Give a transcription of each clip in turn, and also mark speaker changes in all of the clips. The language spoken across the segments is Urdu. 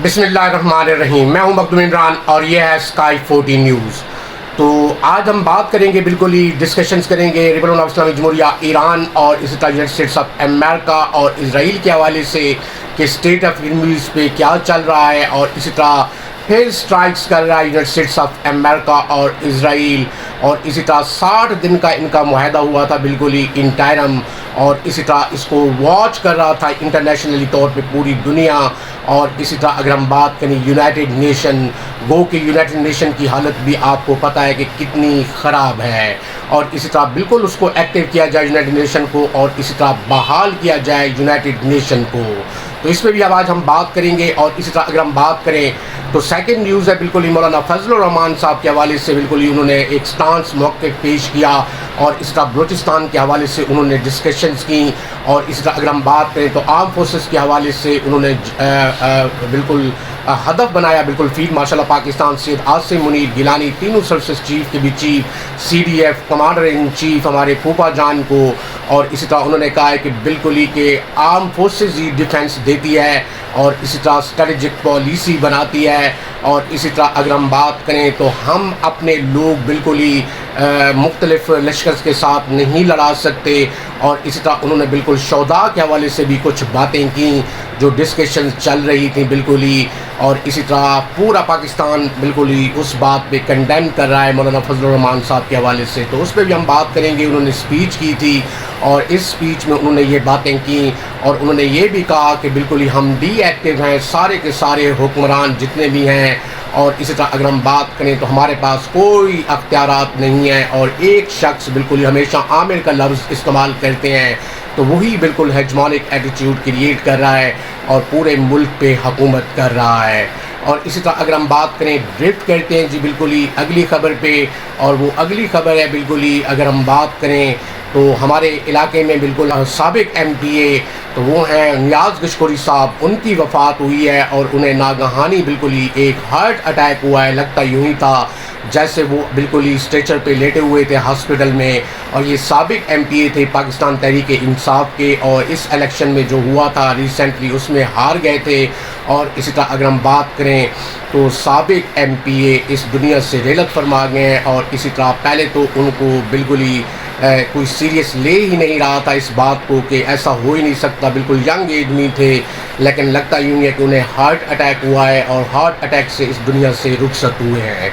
Speaker 1: بسم اللہ الرحمن الرحیم. میں ہوں مخدوم عمران اور یہ ہے اسکائی 14 نیوز. تو آج ہم بات کریں گے، بالکل ہی ڈسکشنز کریں گے ریپبلک آف اسلامی جمہوریہ ایران اور اسی طرح یونائیٹڈ اسٹیٹس آف امریکہ اور اسرائیل کے حوالے سے کہ اسٹیٹ آف ہرمز پہ کیا چل رہا ہے، اور اسی طرح پھر اسٹرائکس کر رہا ہے یونائیٹڈ اسٹیٹس آف امریکہ اور اسرائیل، اور اسی طرح 60 دن کا ان کا معاہدہ ہوا تھا بالکل ہی انٹائرم، اور اسی طرح اس کو واچ کر رہا تھا انٹرنیشنلی طور پہ پوری دنیا. اور اسی طرح اگر ہم بات کریں یونائٹڈ نیشن، گو کہ یونائٹڈ نیشن کی حالت بھی آپ کو پتہ ہے کہ کتنی خراب ہے، اور اسی طرح بالکل اس کو ایکٹیو کیا جائے یونائٹڈ نیشن کو، اور اسی طرح بحال کیا جائے یونائٹڈ نیشن کو. تو اس پہ بھی اب آج ہم بات کریں گے. اور اسی طرح اگر ہم بات کریں تو سیکنڈ نیوز ہے بالکل ہی مولانا فضل الرحمان صاحب کے حوالے سے بالکل ہی انہوں نے ایک سٹانس موقف پیش کیا، اور اس طرح بلوچستان کے حوالے سے انہوں نے ڈسکشنز کی. اور اسی طرح اگر ہم بات کریں تو آرم فورسز کے حوالے سے انہوں نے بالکل ہدف بنایا بالکل field marshal of Pakistan Syed Asim Munir Gilani, تینوں سروسز چیف کے بھی chief, C D F commander in chief ہمارے پھوپا جان کو. اور اسی طرح انہوں نے کہا ہے کہ بالکل ہی کہ آرم فورسز ہی ڈیفینس دیتی ہے، اور اسی طرح اسٹریٹجک پالیسی بناتی ہے. اور اسی طرح اگر ہم بات کریں تو ہم اپنے لوگ بالکل ہی مختلف لشکر کے ساتھ نہیں لڑا سکتے. اور اسی طرح انہوں نے بالکل شہداء کے حوالے سے بھی کچھ باتیں کیں جو ڈسکشنز چل رہی تھیں بالکل ہی. اور اسی طرح پورا پاکستان بالکل ہی اس بات پہ کنڈیم کر رہا ہے مولانا فضل الرحمان صاحب کے حوالے سے. تو اس پہ بھی ہم بات کریں گے. انہوں نے اسپیچ کی تھی، اور اس اسپیچ میں انہوں نے یہ باتیں کیں، اور انہوں نے یہ بھی کہا کہ بالکل ہی ہم ڈی ایکٹیو ہیں، سارے کے سارے حکمران جتنے بھی ہیں. اور اسی طرح اگر ہم بات کریں تو ہمارے پاس کوئی اختیارات نہیں ہیں، اور ایک شخص بالکل ہی ہمیشہ عامر کا لفظ استعمال کرتے ہیں، تو وہی بالکل ہیجمونک ایٹیٹیوڈ کریٹ کر رہا ہے اور پورے ملک پہ حکومت کر رہا ہے. اور اسی طرح اگر ہم بات کریں ڈرفٹ کرتے ہیں جی بالکل ہی اگلی خبر پہ، اور وہ اگلی خبر ہے بالکل ہی اگر ہم بات کریں تو ہمارے علاقے میں بالکل سابق ایم پی اے تو وہ ہیں نیاز گشکوری صاحب، ان کی وفات ہوئی ہے، اور انہیں ناگہانی بالکل ہی ایک ہارٹ اٹیک ہوا ہے. لگتا یوں ہی تھا جیسے وہ بالکل ہی اسٹریچر پہ لیٹے ہوئے تھے ہاسپٹل میں. اور یہ سابق ایم پی اے تھے پاکستان تحریک انصاف کے، اور اس الیکشن میں جو ہوا تھا ریسنٹلی اس میں ہار گئے تھے. اور اسی طرح اگر ہم بات کریں تو سابق ایم پی اے اس دنیا سے رحلت فرما گئے ہیں. اور اسی طرح پہلے تو ان کو بالکل ہی کوئی سیریس لے ہی نہیں رہا تھا اس بات کو کہ ایسا ہو ہی نہیں سکتا، بالکل ینگ ایج میں تھے، لیکن لگتا یوں ہے کہ انہیں ہارٹ اٹیک ہوا ہے، اور ہارٹ اٹیک سے اس دنیا سے رخصت ہوئے ہیں.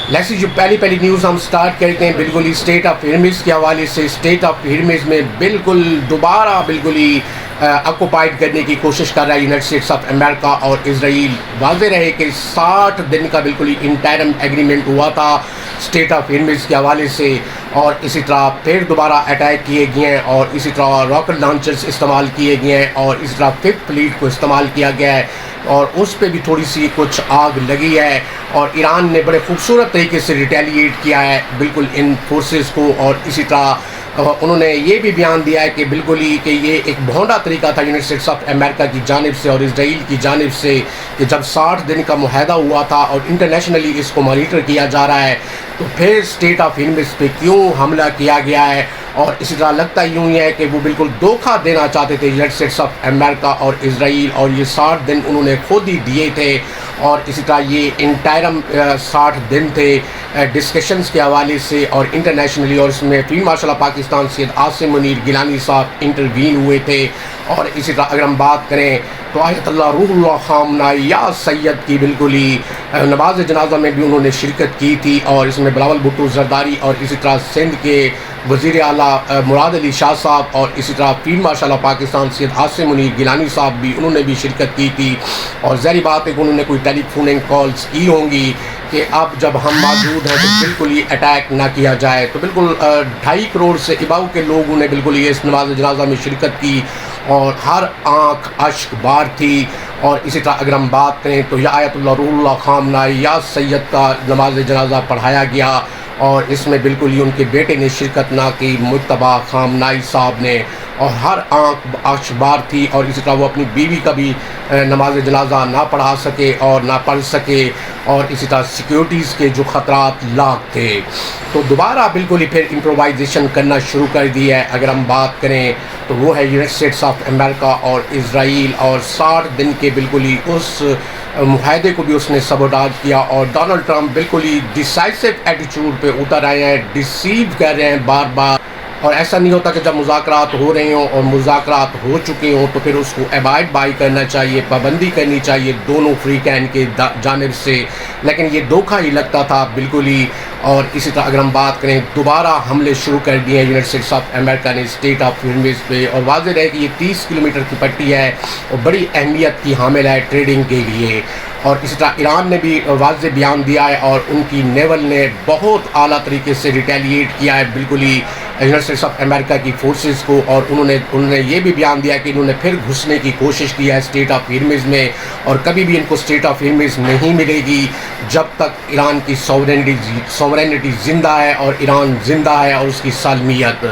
Speaker 1: لیسی جو پہلی نیوز ہم سٹارٹ کرتے ہیں بالکل ہی اسٹیٹ آف ہرمز کے حوالے سے. اسٹیٹ آف ہرمز میں بالکل دوبارہ بالکل ہی آکوپائڈ کرنے کی کوشش کر رہا ہے یونائٹڈ اسٹیٹس آف امریکہ اور اسرائیل. واضح رہے کہ 60 دن کا بالکل ہی انٹائرم ایگریمنٹ ہوا تھا اسٹیٹ آف ہرمز کے حوالے سے، اور اسی طرح پھر دوبارہ اٹیک کیے گئے ہیں، اور اسی طرح راکٹ لانچرز استعمال کیے گئے ہیں، اور اسی طرح 5th فلیٹ کو استعمال کیا گیا ہے، اور اس پہ بھی تھوڑی سی کچھ آگ لگی ہے. اور ایران نے بڑے خوبصورت طریقے سے ریٹیلیٹ کیا ہے بالکل ان فورسز کو. اور اسی طرح انہوں نے یہ بھی بیان دیا ہے کہ بالکل ہی کہ یہ ایک بھونڈا طریقہ تھا یونائٹڈ اسٹیٹس آف امریکہ کی جانب سے اور اسرائیل کی جانب سے کہ جب 60 دن کا معاہدہ ہوا تھا اور انٹرنیشنلی اس کو مانیٹر کیا جا رہا ہے، تو پھر اسٹیٹ آف ہرمز پہ کیوں حملہ کیا گیا ہے. اور اسی طرح لگتا یوں ہی ہے کہ وہ بالکل دھوکہ دینا چاہتے تھے یونائٹڈ اسٹیٹس آف امریکہ اور اسرائیل، اور یہ 60 دن انہوں نے خود ہی دیے تھے. اور اسی طرح یہ انٹائرم 60 دن تھے ڈسکشنز کے حوالے سے اور انٹرنیشنلی، اور اس میں field marshal of Pakistan Syed Asim Munir Gilani صاحب انٹروین ہوئے تھے. اور اسی طرح اگر ہم بات کریں تو آیت اللہ روح اللہ خامنہ یا سید کی بالکل ہی نماز جنازہ میں بھی انہوں نے شرکت کی تھی، اور اس میں بلاول بھٹو زرداری اور اسی طرح سندھ کے وزیر اعلیٰ مراد علی شاہ صاحب اور اسی طرح field marshal of Pakistan Syed Asim Munir Gilani صاحب بھی انہوں نے بھی شرکت کی تھی. اور ظاہری بات ہے کہ انہوں نے کوئی ٹیلی فوننگ کالز کی ہوں گی کہ اب جب ہم موجود ہیں تو بالکل ہی اٹیک نہ کیا جائے. تو بالکل 2.5 کروڑ سے اباؤ کے لوگوں نے بالکل یہ اس نماز جنازہ میں شرکت کی، اور ہر آنکھ اشک بار تھی. اور اسی طرح اگر ہم بات کریں تو یا آیت اللہ روح اللہ خامنہ یا سید کا نماز جنازہ پڑھایا گیا، اور اس میں بالکل ہی ان کے بیٹے نے شرکت نہ کی، مجتبیٰ خامنائی صاحب نے، اور ہر آنکھ اشک بار تھی. اور اسی طرح وہ اپنی بیوی کا بھی نماز جنازہ نہ پڑھا سکے اور نہ پڑھ سکے، اور اسی طرح سیکیورٹیز کے جو خطرات لاکھ تھے. تو دوبارہ بالکل ہی پھر امپرووائزیشن کرنا شروع کر دی ہے. اگر ہم بات کریں تو وہ ہے یونائٹڈ اسٹیٹس آف امریکہ اور اسرائیل، اور 60 دن کے بالکل ہی اس معاہدے کو بھی اس نے سبوٹاج کیا، اور ڈونلڈ ٹرمپ بالکل ہی ڈیسائسو ایٹیچیوڈ پہ اتر آئے ہیں، ڈیسیو کر رہے ہیں بار بار. اور ایسا نہیں ہوتا کہ جب مذاکرات ہو رہے ہوں اور مذاکرات ہو چکے ہوں تو پھر اس کو ابائڈ بائی کرنا چاہیے، پابندی کرنی چاہیے دونوں فریقین کے جانب سے، لیکن یہ دھوکہ ہی لگتا تھا بالکل ہی. اور اسی طرح اگر ہم بات کریں، دوبارہ حملے شروع کر دیے ہیں یونائٹڈ اسٹیٹس آف امریکہ نے اسٹیٹ آف ہرمز پہ، اور واضح ہے کہ یہ 30 کلومیٹر کی پٹی ہے اور بڑی اہمیت کی حامل ہے ٹریڈنگ کے لیے. اور اسی طرح ایران نے بھی واضح بیان دیا ہے، اور ان کی نیول نے بہت اعلیٰ طریقے سے ریٹیلیٹ کیا ہے بالکل ہی یونائٹڈ اسٹیٹس آف امریکہ کی فورسز کو. اور انہوں نے یہ بھی بیان دیا کہ انہوں نے پھر گھسنے کی کوشش کی ہے اسٹیٹ آف ہرمز میں، اور کبھی بھی ان کو اسٹیٹ آف ہرمز نہیں ملے گی جب تک ایران کی سوورینٹی زندہ ہے اور ایران زندہ ہے اور اس کی سالمیت.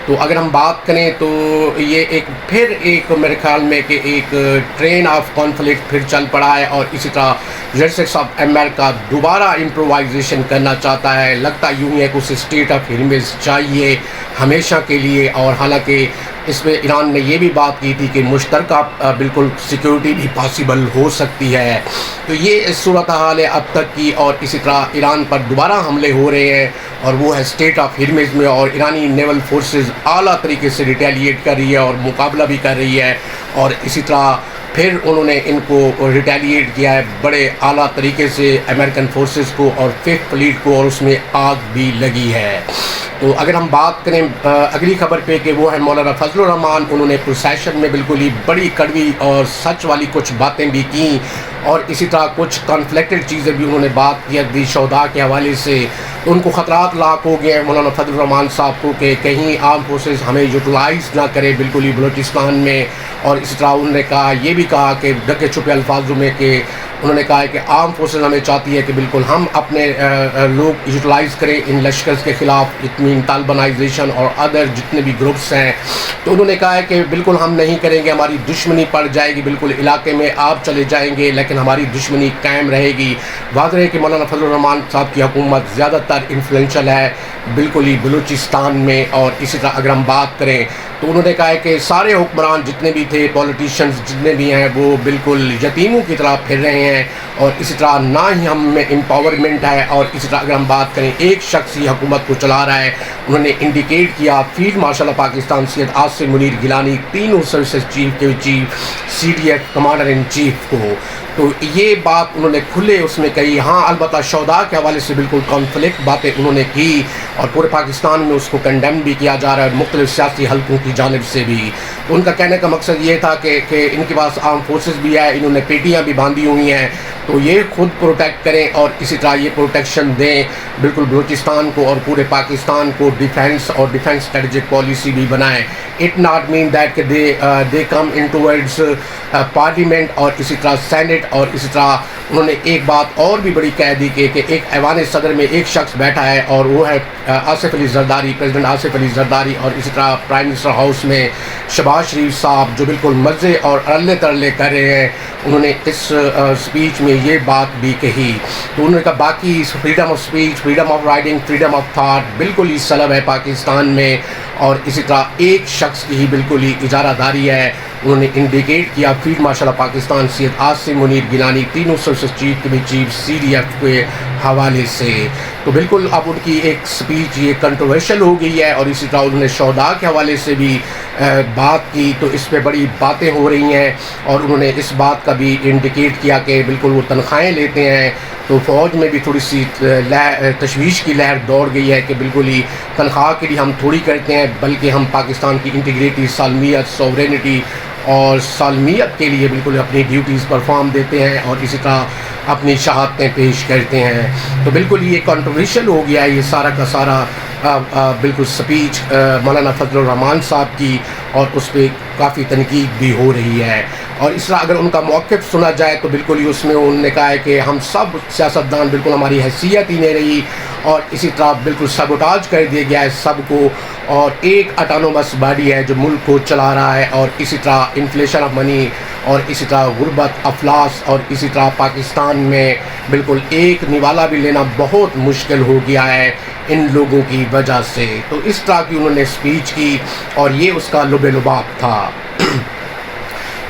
Speaker 1: تو اگر ہم بات کریں تو یہ پھر میرے خیال میں کہ ایک ٹرین آف کانفلکٹ پھر چل پڑا ہے، اور اسی طرح یونائٹڈ اسٹیٹس آف امریکہ دوبارہ امپرووائزیشن کرنا چاہتا ہے. لگتا یوں ہی ہے کہ اسے اسٹیٹ آف ہرمز چاہیے ہمیشہ کے لیے. اور حالانکہ اس میں ایران نے یہ بھی بات کی تھی کہ مشترکہ بالکل سیکیورٹی بھی پاسبل ہو سکتی ہے. تو یہ صورتحال ہے اب تک کی. اور اسی طرح ایران پر دوبارہ حملے ہو رہے ہیں، اور وہ ہے اسٹیٹ آف ہرمز میں، اور ایرانی نیول فورسز اعلیٰ طریقے سے ریٹیلیٹ کر رہی ہے اور مقابلہ بھی کر رہی ہے. اور اسی طرح پھر انہوں نے ان کو ریٹیلیٹ کیا ہے بڑے اعلیٰ طریقے سے امریکن فورسز کو اور 5th فلیٹ کو، اور اس میں آگ بھی لگی ہے. تو اگر ہم بات کریں اگلی خبر پہ کہ وہ ہے مولانا فضل الرحمان، انہوں نے پروسیشن میں بالکل ہی بڑی کڑوی اور سچ والی کچھ باتیں بھی کیں، اور اسی طرح کچھ کانفلیکٹڈ چیزیں بھی انہوں نے بات کی دی شہداء کے حوالے سے. ان کو خطرات لاحق ہو گئے ہیں مولانا فضل الرحمان صاحب کو کہ کہیں آرم فورسز ہمیں یوٹیلائز نہ کرے بالکل ہی بلوچستان میں. اور اسی طرح انہوں نے کہا، یہ بھی کہا کہ ڈھکے چھپے الفاظوں میں کہ انہوں نے کہا ہے کہ آرم فورسز ہمیں چاہتی ہے کہ بالکل ہم اپنے لوگ یوٹیلائز کریں ان لشکرز کے خلاف، اطمین طالبانائزیشن اور ادر جتنے بھی گروپس ہیں. تو انہوں نے کہا ہے کہ بالکل ہم نہیں کریں گے، ہماری دشمنی پڑ جائے گی، بالکل علاقے میں آپ چلے جائیں گے لیکن ہماری دشمنی قائم رہے گی. واضح ہے کہ مولانا فضل الرحمان صاحب کی حکومت زیادہ تر انفلوئنشل ہے بالکل ہی بلوچستان میں. اور اسی طرح اگر ہم بات کریں تو انہوں نے کہا ہے کہ سارے حکمران جتنے بھی تھے، پولیٹیشنز جتنے بھی ہیں، وہ بالکل یتیموں کی طرح پھر رہے ہیں، اور اسی طرح نہ ہی ہم میں امپاورمنٹ ہے. اور اسی طرح اگر ہم بات کریں ایک شخص ہی حکومت کو چلا رہا ہے، انہوں نے انڈیکیٹ کیا field marshal of Pakistan Syed Asim Munir Gilani, تینوں سروسز چیف کے chief, CDF commander in chief کو. تو یہ بات انہوں نے کھلے اس میں کہی. ہاں البتہ شہداء کے حوالے سے بالکل کانفلکٹ باتیں انہوں نے کی، اور پورے پاکستان میں اس کو کنڈیم بھی کیا جا رہا ہے مختلف سیاسی حلقوں کی جانب سے بھی. تو ان کا کہنے کا مقصد یہ تھا کہ ان کے پاس آرم فورسز بھی ہے، انہوں نے پیٹیاں بھی باندھی ہوئی ہیں، تو یہ خود پروٹیکٹ کریں اور اسی طرح یہ پروٹیکشن دیں بالکل بلوچستان کو اور پورے پاکستان کو. ڈیفینس اور ڈیفینس اسٹریٹجک پالیسی بھی بنائیں. اٹ ناٹ مین دیٹ کہ دے کم ان ٹورڈز پارلیمنٹ اور اسی طرح سینٹ. اور اسی طرح انہوں نے ایک بات اور بھی بڑی کہہ دی کہ ایک ایوان صدر میں ایک شخص بیٹھا ہے اور وہ ہے آصف علی زرداری، پریزیڈنٹ آصف علی زرداری. اور اسی طرح پرائم منسٹر ہاؤس میں شہباز شریف صاحب جو بالکل مزے اور ارلے ترلے کر رہے ہیں، انہوں نے اس اسپیچ میں یہ بات بھی کہی. تو انہوں نے کہا باقی freedom of speech, freedom of writing, freedom of thought بالکل ہی سلب ہے پاکستان میں، اور اسی طرح ایک شخص کی ہی بالکل ہی اجارہ داری ہے. انہوں نے انڈیکیٹ کیا field marshal of Pakistan Syed Asim Munir Gilani, تینوں سروسز چیف کے بھی چیف CDF کے حوالے سے. تو بالکل اب ان کی ایک سپیچ یہ کنٹروورشل ہو گئی ہے. اور اسی طرح انہوں نے شہداء کے حوالے سے بھی بات کی، تو اس پہ بڑی باتیں ہو رہی ہیں. اور انہوں نے اس بات کا بھی انڈیکیٹ کیا کہ بالکل وہ تنخواہیں لیتے ہیں، تو فوج میں بھی تھوڑی سی تشویش کی لہر دوڑ گئی ہے کہ بالکل ہی تنخواہ کے لیے ہم تھوڑی کرتے ہیں، بلکہ ہم پاکستان کی انٹیگریٹی، سالمیت، سوورینٹی اور سالمیت کے لیے بالکل اپنی ڈیوٹیز پرفارم دیتے ہیں اور اسی طرح اپنی شہادتیں پیش کرتے ہیں. تو بالکل یہ کنٹروورشل ہو گیا ہے یہ سارا کا سارا بالکل سپیچ مولانا فضل الرحمان صاحب کی، اور اس پہ کافی تنقید بھی ہو رہی ہے. اور اس طرح اگر ان کا موقف سنا جائے تو بالکل ہی اس میں انہوں نے کہا ہے کہ ہم سب سیاستدان بالکل ہماری حیثیت ہی نہیں رہی، اور اسی طرح بالکل سبوٹاج کر دیا گیا ہے سب کو، اور ایک اٹانومس باڈی ہے جو ملک کو چلا رہا ہے. اور اسی طرح انفلیشن آف منی، اور اسی طرح غربت، افلاس، اور اسی طرح پاکستان میں بالکل ایک نوالا بھی لینا بہت مشکل ہو گیا ہے ان لوگوں کی وجہ سے. تو اس طرح کی انہوں نے اسپیچ کی، اور یہ اس کا لب لباب تھا.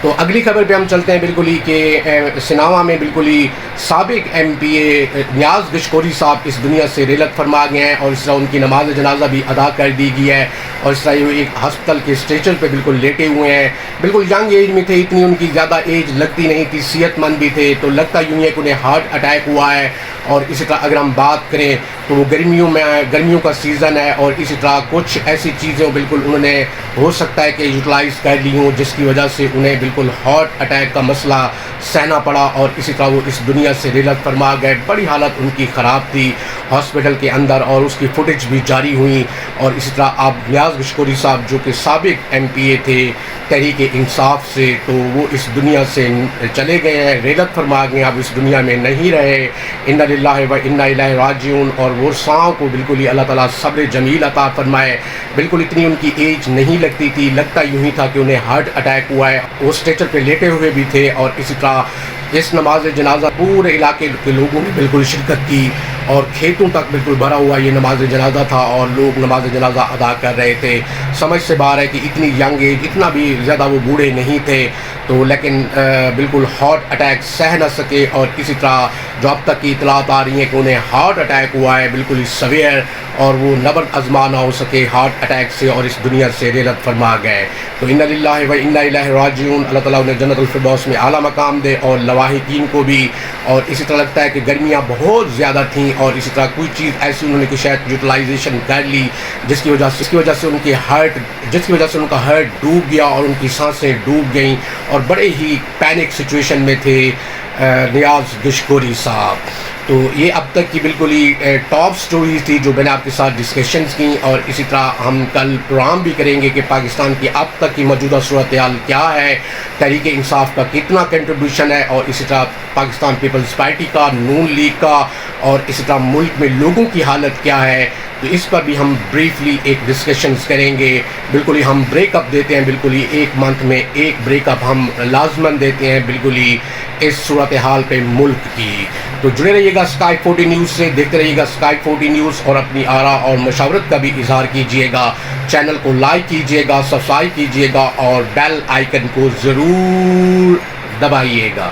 Speaker 1: تو اگلی خبر پہ ہم چلتے ہیں بالکل ہی کہ سناوا میں بالکل ہی سابق ایم پی اے نیاز گشکوری صاحب اس دنیا سے رحلت فرما گئے ہیں، اور اس طرح ان کی نماز جنازہ بھی ادا کر دی گئی ہے، اور اس طرح یہ ایک ہسپتال کے اسٹریچر پہ بالکل لیٹے ہوئے ہیں، بالکل ینگ ایج میں تھے، اتنی ان کی زیادہ ایج لگتی نہیں تھی، صحت مند بھی تھے، تو لگتا یوں ہے کہ انہیں ہارٹ اٹیک ہوا ہے۔ اور اسی طرح اگر ہم بات کریں تو وہ گرمیوں کا سیزن ہے، اور اسی طرح کچھ ایسی چیزیں بالکل انہوں نے ہو سکتا ہے کہ یوٹیلائز کر لی ہوں، جس کی وجہ سے انہیں بالکل ہارٹ اٹیک کا مسئلہ سہنا پڑا، اور اسی طرح وہ اس دنیا سے رحلت فرما گئے۔ بڑی حالت ان کی خراب تھی ہاسپٹل کے اندر، اور اس کی فوٹیج بھی جاری ہوئی۔ اور اسی طرح آپ نیاز گشکوری صاحب جو کہ سابق ایم پی اے تھے تحریک انصاف سے، تو وہ اس دنیا سے چلے گئے ہیں، رحلت فرما گئے، اب اس دنیا میں نہیں رہے۔ انا للہ و انا الیہ راجعون۔ اور ورثاؤں کو بالکل ہی اللہ تعالیٰ صبر جمیل عطا فرمائے، بالکل اتنی ان کی ایج نہیں لگتی تھی، لگتا یوں ہی تھا کہ انہیں ہارٹ اٹیک ہوا ہے، وہ اسٹریچر پہ لیٹے ہوئے بھی تھے۔ اور اسی طرح اس نماز جنازہ پورے علاقے کے لوگوں نے بالکل شرکت کی، اور کھیتوں تک بالکل بھرا ہوا یہ نماز جنازہ تھا، اور لوگ نماز جنازہ ادا کر رہے تھے۔ سمجھ سے باہر ہے کہ اتنی ینگ ایج، اتنا بھی زیادہ وہ بوڑھے نہیں تھے، تو لیکن بالکل ہارٹ اٹیک سہ نہ سکے، اور اسی طرح جو اب تک کی اطلاعات آ رہی ہیں کہ انہیں ہارٹ اٹیک ہوا ہے بالکل ہی سویئر، اور وہ نبرد آزما نہ ہو سکے ہارٹ اٹیک سے، اور اس دنیا سے رحلت فرما گئے۔ تو انا للہ و انا الیہ راجعون۔ اللہ تعالیٰ انہیں جنت الفردوس میں اعلیٰ مقام دے، اور لواحقین کو بھی۔ اور اسی طرح لگتا ہے کہ گرمیاں بہت زیادہ تھیں، اور اسی طرح کوئی چیز ایسی انہوں نے کہ شاید یوٹیلائزیشن کر لی، جس کی وجہ سے ان کا ہارٹ ڈوب گیا، اور ان کی سانسیں ڈوب گئیں، اور بڑے ہی پینک سچویشن میں تھے نیاز گشکوری صاحب۔ تو یہ اب تک کی بالکل ہی ٹاپ سٹوریز تھی جو میں نے آپ کے ساتھ ڈسکشنز کی، اور اسی طرح ہم کل پروگرام بھی کریں گے کہ پاکستان کی اب تک کی موجودہ صورتحال کیا ہے، تحریک انصاف کا کتنا کنٹریبیوشن ہے، اور اسی طرح پاکستان پیپلز پارٹی کا، نون لیگ کا، اور اسی طرح ملک میں لوگوں کی حالت کیا ہے۔ تو اس پر بھی ہم بریفلی ایک ڈسکشنز کریں گے۔ بالکل ہی ہم بریک اپ دیتے ہیں، بالکل ہی ایک منتھ میں ایک بریک اپ ہم لازماً دیتے ہیں بالکل ہی اس صورتحال پہ ملک کی۔ تو جڑے رہیے گا اسکائی 40 نیوز سے، دیکھتے رہیے گا اسکائی 40 نیوز، اور اپنی آراء اور مشاورت کا بھی اظہار کیجیے گا۔ چینل کو لائک کیجیے گا، سبسکرائب کیجیے گا، اور بیل آئیکن کو ضرور دبائیے گا۔